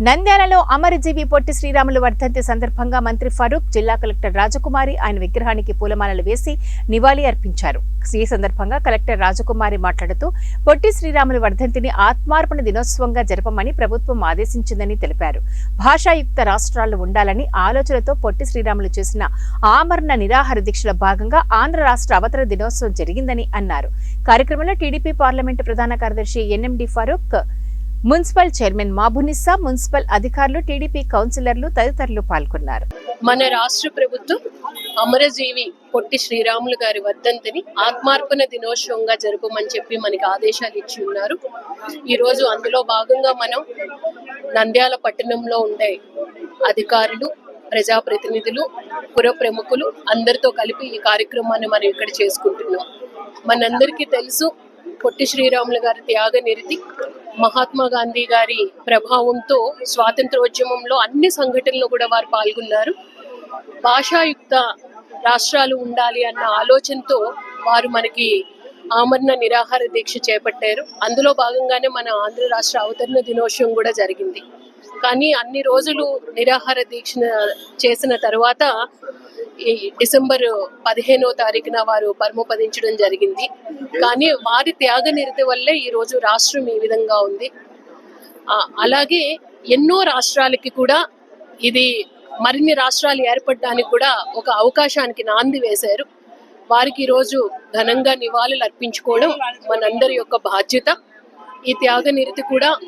నంద్యాలలో అమరజీవి పొట్టి శ్రీరాములు వర్ధంతి సందర్భంగా మంత్రి ఫరూక్, జిల్లా కలెక్టర్ రాజకుమారి ఆయన విగ్రహానికి పూలమాలలు వేసి నివాళి అర్పించారు. ఈ సందర్భంగా కలెక్టర్ రాజకుమారి మాట్లాడుతూ పొట్టి శ్రీరాములు వర్ధంతిని ఆత్మార్పణ దినోత్సవంగా జరపమని ప్రభుత్వం ఆదేశించిందని తెలిపారు. భాషాయుక్త రాష్ట్రాలు ఉండాలని ఆలోచనతో పొట్టి శ్రీరాములు చేసిన ఆమరణ నిరాహార దీక్షల భాగంగా ఆంధ్ర రాష్ట్ర అవతరణ దినోత్సవం జరిగిందని అన్నారు. కార్యక్రమంలో టీడీపీ పార్లమెంటు ప్రధాన కార్యదర్శి NMD Farooq, municipal chairman Mabunisa, municipal అధికారులు, టీడీపీ కౌన్సిలర్లు తదితరులు పాల్గొన్నారు. మన రాష్ట్ర ప్రభుత్వం అమరజీవి పొట్టి శ్రీరాములు గారి వర్ధంతిని ఆత్మార్పణ దినోత్సవంగా జరపమని చెప్పి మనకి ఆదేశాలు ఇచ్చి ఉన్నారు. ఈరోజు అందులో భాగంగా మనం నంద్యాల పట్టణంలో ఉండే అధికారులు, ప్రజాప్రతినిధులు, పుర ప్రముఖులు అందరితో కలిపి ఈ కార్యక్రమాన్ని మనం ఇక్కడ చేసుకుంటున్నాం. మనందరికీ తెలుసు, పొట్టి శ్రీరాములు గారి త్యాగ నిరతి, మహాత్మా గాంధీ గారి ప్రభావంతో స్వాతంత్రోద్యమంలో అన్ని సంఘటనలు కూడా వారు పాల్గొన్నారు. భాషాయుక్త రాష్ట్రాలు ఉండాలి అన్న ఆలోచనతో వారు మనకి ఆమరణ నిరాహార దీక్ష చేపట్టారు. అందులో భాగంగానే మన ఆంధ్ర రాష్ట్ర అవతరణ దినోత్సవం కూడా జరిగింది. కానీ అన్ని రోజులు నిరాహార దీక్ష చేసిన తర్వాత ఈ డిసెంబర్ 15వ తారీఖున వారు పరమపదించడం జరిగింది. కానీ వారి త్యాగ నిరతి వల్లే ఈరోజు రాష్ట్రం ఈ విధంగా ఉంది. అలాగే ఎన్నో రాష్ట్రాలకి కూడా ఇది మరిన్ని రాష్ట్రాలు ఏర్పడడానికి కూడా ఒక అవకాశానికి నాంది వేశారు. వారికి ఈరోజు ఘనంగా నివాళులు అర్పించుకోవడం మనందరి యొక్క బాధ్యత. ఈ త్యాగ నిరతి కూడా